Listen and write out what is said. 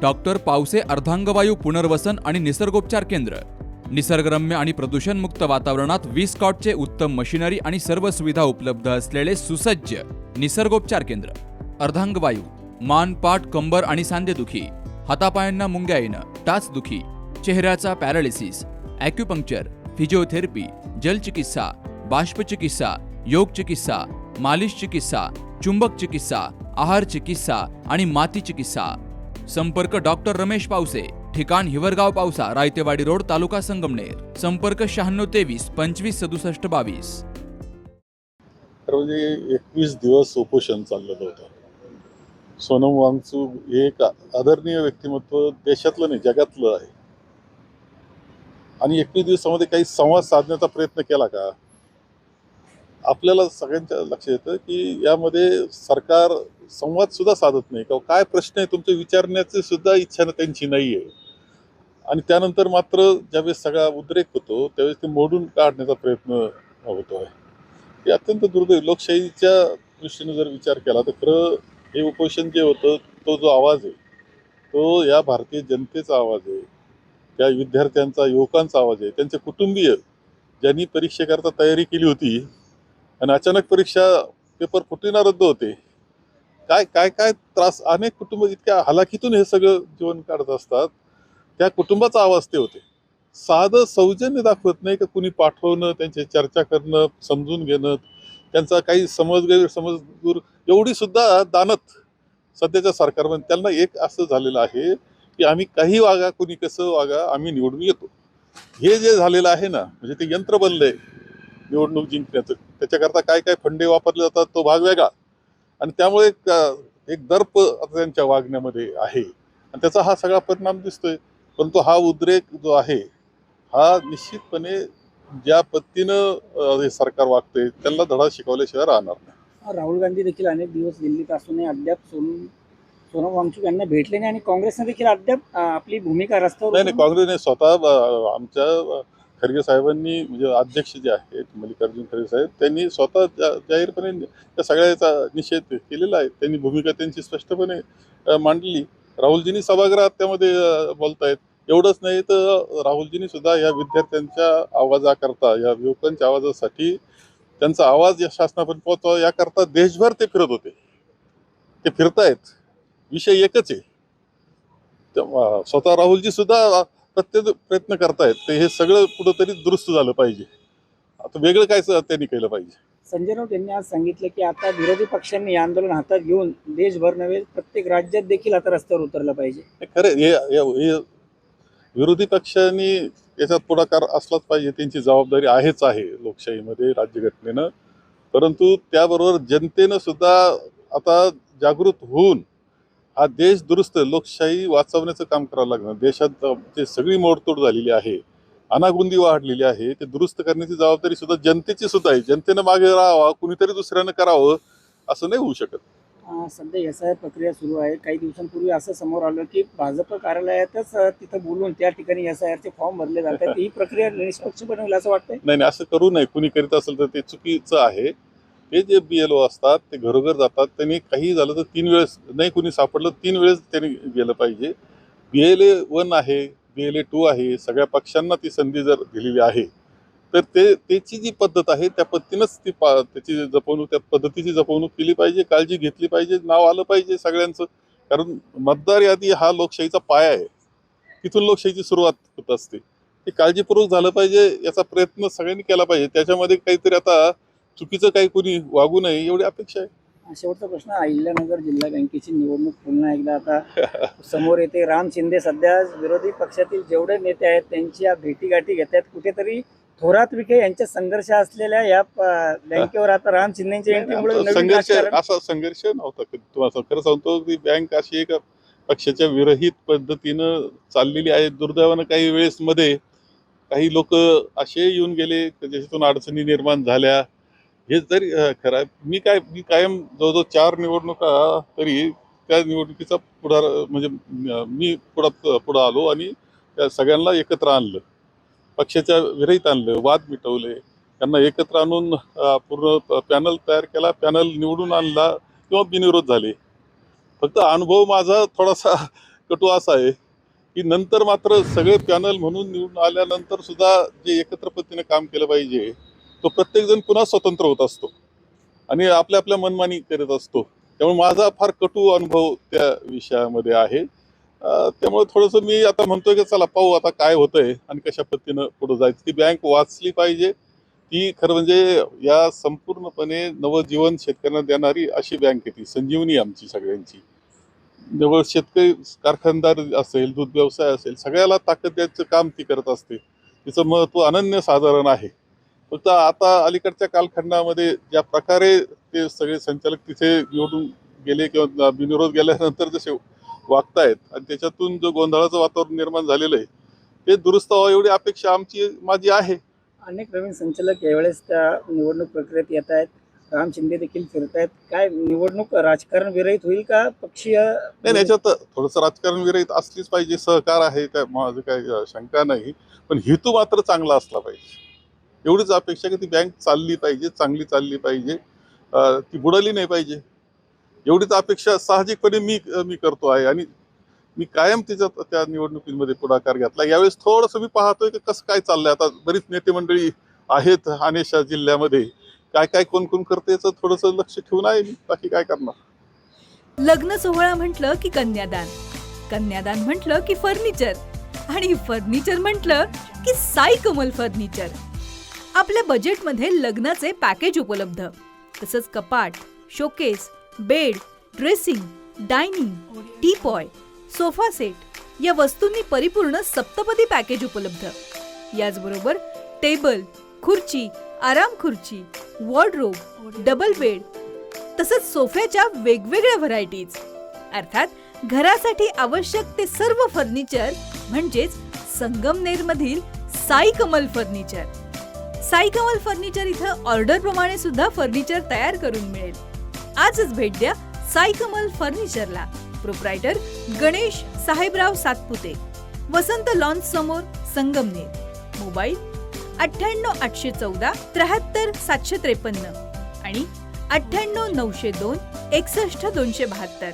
Doctor Pawase अर्धांगवायू पुनर्वसन आणि निसर्गोपचार केंद्र, निसर्गरम्य आणि प्रदूषणमुक्त वातावरणात 20 कॉटचे उत्तम मशिनरी आणि सर्व सुविधा उपलब्ध असलेले सुसज्ज निसर्गोपचार केंद्र. अर्धांगवायू, मान, पाठ, कंबर आणि सांधेदुखी, हातापायांना मुंग्या येणं, टाचदुखी, चेहऱ्याचा पॅरालिसिस, ॲक्युपंक्चर, फिजिओथेरपी, जलचिकित्सा, बाष्पचिकित्सा, योग चिकित्सा, मालिश चिकित्सा, चुंबक चिकित्सा, आहार चिकित्सा आणि माती चिकित्सा. संपर्क डॉक्टर रमेश पावसे, ठिकाण हिवरगाव पावसा, रायतेवाडी रोड, तालुका संगमनेर. संपर्क 9623 25 67 22. म्हणजे 21 दिवस उपोषण चाललेलं होतं. सोनम वांगचूक हे एक आदरणीय व्यक्तिमत्व देशातलं नाही जगातलं आहे. आणि 21 दिवसामध्ये काही संवाद साधण्याचा प्रयत्न केला का? आपल्याला सगळ्यांच्या लक्षात येतं की यामध्ये सरकार संवाद सुद्धा साधत नाही. काय प्रश्न आहे तुमचे विचारण्याची सुद्धा इच्छा त्यांची नाही आहे. आणि त्यानंतर मात्र ज्यावेळेस सगळा उद्रेक होतो त्यावेळेस ते मोडून काढण्याचा प्रयत्न होतो आहे. हे अत्यंत दुर्दैव. लोकशाहीच्या दृष्टीने जर विचार केला तर खरं हे उपोषण जे होतं तो जो आवाज आहे तो या भारतीय जनतेचा आवाज आहे, त्या विद्यार्थ्यांचा, युवकांचा आवाज आहे, त्यांचे कुटुंबीय ज्यांनी परीक्षेकरता तयारी केली होती आणि अचानक परीक्षा पेपर फुटीना रद्द होते. काय काय काय त्रास, अनेक कुटुंब इतक्या हलाखीतून हे सगळं जीवन काढत असतात. त्या कुटुंबाचा आवाज ते होते. साधं सौजन्य दाखवत नाही का कुणी पाठवणं, त्यांची चर्चा करणं, समजून घेणं, त्यांचा काही गैरसमज दूर, एवढी सुद्धा दानत सध्याच्या सरकारमध्ये. त्यांना एक असं झालेलं आहे की आम्ही काही वागा, कुणी कसं वागा, आम्ही निवडून येतो. हे जे झालेलं आहे ना, म्हणजे ते यंत्र बनलंय निवडणूक जिंकण्याचं. त्याच्याकरता काय काय फंडे वापरले जातात तो भाग वेगळा. आणि त्यामुळे एक दर्प त्यांच्या वागण्यामध्ये आहे आणि त्याचा हा सगळा परिणाम दिसतोय. परंतु हा उद्रेक जो आहे हा निश्चितपणे ज्या पद्धतीनं हे सरकार वागतंय त्यांना धडा शिकवल्याशिवाय राहणार नाही. राहुल गांधी देखील अनेक दिवस दिल्लीत असूनही अद्याप सोनम वांगचूक यांना भेटले नाही आणि काँग्रेसने देखील अद्याप आपली भूमिका रस्त्यावर. नाही, काँग्रेसने स्वतः आमच्या खरगे साहेबांनी, म्हणजे अध्यक्ष जे आहेत मल्लिकार्जुन खरगे साहेब, त्यांनी स्वतः जाहीरपणे त्या सगळ्याचा निषेध केलेला आहे. त्यांनी भूमिका त्यांची स्पष्टपणे मांडली. राहुलजींनी सभागृहात त्यामध्ये बोलतायत. एवढंच नाही तर राहुलजींनी सुद्धा या विद्यार्थ्यांच्या आवाजाकरता, या युवकांच्या आवाजासाठी त्यांचा आवाज या शासनापर्यंत पोहोचावा याकरता देशभर ते फिरत होते. ते फिरतायत, विषय एकच आहे. स्वतः राहुलजी सुद्धा प्रत्येक प्रयत्न करतायत. ते हे सगळं कुठंतरी दुरुस्त झालं पाहिजे. आता वेगळं काय त्यांनी केलं पाहिजे. संजय राऊत यांनी आज सांगितलं की आता विरोधी पक्षांनी हे आंदोलन हातात घेऊन देशभर नव्हे प्रत्येक राज्यात देखील आता रस्त्यावर उतरलं पाहिजे. खरं हे विरोधी पक्षांनी याच्यात पुढाकार असलाच पाहिजे. त्यांची जबाबदारी आहेच आहे लोकशाहीमध्ये, राज्यघटनेनं. परंतु त्याबरोबर जनतेनं सुद्धा आता जागृत होऊन हा देश दुरुस्त, लोकशाही वाचवण्याचं काम करावं लागणार. देशात जे सगळी मोडतोड झालेली आहे, अनागुंदी वाढलेली आहे, ते दुरुस्त करण्याची जबाबदारी सुद्धा जनतेची सुद्धा आहे. जनतेनं मागे राहावं, कुणीतरी दुसऱ्यानं करावं असं नाही होऊ शकत. सध्या SIR प्रक्रिया सुरू आहे. काही दिवसांपूर्वी असं समोर आलं की भाजप कार्यालयातच तिथं बोलून त्या ठिकाणी SIRचे फॉर्म भरले जातात. ही प्रक्रिया निष्पक्ष बनवली असं वाटतंय? नाही, असं करू नये. कुणी करीत असेल तर ते चुकीचं आहे. हे जे BLO असतात ते घरोघर जातात. त्यांनी काही झालं तर 3 वेळेस, नाही कुणी सापडलं 3 वेळेस त्यांनी गेलं पाहिजे. BLA 1 आहे, BLA 2 आहे. सगळ्या पक्षांना ती संधी जर दिलेली आहे तर त्याची जी पद्धत आहे त्या पद्धतीनंच त्याची जपवणूक, त्या पद्धतीची जपवणूक केली पाहिजे, काळजी घेतली पाहिजे, नाव आलं पाहिजे सगळ्यांचं. कारण मतदार यादी हा लोकशाहीचा पाया आहे. तिथून लोकशाहीची सुरुवात होत असते. ते काळजीपूर्वक झालं पाहिजे याचा प्रयत्न सगळ्यांनी केला पाहिजे. त्याच्यामध्ये काहीतरी आता चुकीचं काही कोणी वागू नये एवढी अपेक्षा आहे. शेवटचा प्रश्न, अहिल्यानगर जिल्हा बँकेची निवडणूक पुन्हा एकदा आता समोर येते. राम शिंदे सध्या विरोधी पक्षातील जेवढे नेते आहेत त्यांच्या भेटीगाठी घेतात. कुठेतरी थोरात विखे यांच्या संघर्ष असलेल्या या बँकेवर आता राम शिंदेच्या एंट्रीमुळे संघर्ष, असा संघर्ष नव्हता. तुम्हाला खरं सांगतो की बँक अशी एक पक्षाच्या विरहित पद्धतीनं चाललेली आहे. दुर्दैवानं काही वेळेस मध्ये काही लोक असे येऊन गेले ज्याच्यातून अडचणी निर्माण झाल्या. हे जरी खरं आहे. मी कायम जवळजवळ 4 निवडणुका तरी त्या निवडणुकीचा म्हणजे मी पुढं आलो आणि त्या सगळ्यांना एकत्र आणलं, पक्षाच्या विरहित आणलं, वाद मिटवले, त्यांना एकत्र आणून पूर्ण पॅनल तयार केला, पॅनल निवडून आणला किंवा बिनविरोध झाले. फक्त अनुभव माझा थोडासा कटू असा आहे की नंतर मात्र सगळे पॅनल म्हणून निवडून आल्यानंतर सुद्धा जे एकत्र पद्धतीने काम केलं पाहिजे तो प्रत्येकजण पुन्हा स्वतंत्र होत असतो आणि आपल्या आपल्या मनमानी करत असतो. त्यामुळे माझा फार कटू अनुभव त्या विषयामध्ये आहे. त्यामुळे थोडंसं मी आता म्हणतोय की चला पाहू आता काय होतंय आणि कशा पद्धतीनं पुढे जायचं. ती बँक वाचली पाहिजे. ती खरं म्हणजे या संपूर्णपणे नवजीवन शेतकऱ्यांना देणारी अशी बँक आहे ती. संजीवनी आमची सगळ्यांची. जवळ शेतकरी कारखानदार असेल, दूध व्यवसाय असेल, सगळ्याला ताकद द्यायचं काम ती करत असते. तिचं महत्त्व अनन्यसाधारण आहे. फक्त आता अलीकडच्या कालखंडामध्ये ज्या प्रकारे ते सगळे संचालक तिथे निवडून गेले किंवा बिनविरोध गेल्यानंतर जसे वागतायत आणि त्याच्यातून जो गोंधळाचं वातावरण निर्माण झालेलं आहे ते दुरुस्त व्हावं एवढी अपेक्षा माझी आहे. अनेक नवीन संचालक यावेळेस त्या निवडणूक प्रक्रियेत येत आहेत. राम शिंदे देखील फिरत आहेत. काय निवडणूक राजकारण विरहित होईल का पक्षीय? नाही, याच्यात थोडंसं राजकारण विरहित असलीच पाहिजे. सहकार आहे, त्या माझं काही शंका नाही, पण हेतू मात्र चांगला असला पाहिजे. एवढीच अपेक्षा की ती बँक चालली पाहिजे, चांगली चालली पाहिजे, ती बुडाली नाही पाहिजे. एवढीच अपेक्षा साहजिकपणे मी करतो आहे आणि मी कायम त्या निवडणुकीमध्ये पुढाकार घेतला. यावेळेस थोडंसं मी पाहतोय की कसं काय चाललंय. आता बरीच नेते मंडळी आहेत अनेशा जिल्ह्यामध्ये, काय कोण करते याचं थोडंसं लक्ष ठेवून आहे मी. बाकी काय करणार. लग्न सोहळा म्हटलं की कन्यादान, कन्यादान म्हटलं की फर्निचर आणि फर्निचर म्हटलं की साई कमल फर्निचर. आपल्या बजेटमध्ये लग्नाचे पॅकेज उपलब्ध. तसंच कपाट, showcase, bed, dressing, dining, teapoy, sofa set या वस्तूंनी परिपूर्ण सप्तपदी पॅकेज उपलब्ध. याचबरोबर टेबल, खुर्ची, आराम खुर्ची, वॉर्डरोब, डबल बेड तसंच सोफ्याच्या वेगवेगळ्या व्हरायटीज. अर्थात घरासाठी आवश्यक ते सर्व फर्निचर म्हणजेच संगमनेरमधील साई कमल फर्निचर. साई कमल फर्निचर इथं ऑर्डर प्रमाणे सुद्धा फर्निचर तयार करून मिळेल. आजच भेट द्या साई कमल फर्निचरला. प्रोप्रायटर गणेश साहेबराव सातपुते, वसंत लॉन्स समोर, संगमनेर. मोबाईल 98 814 73 753 आणि 98 902 61 272.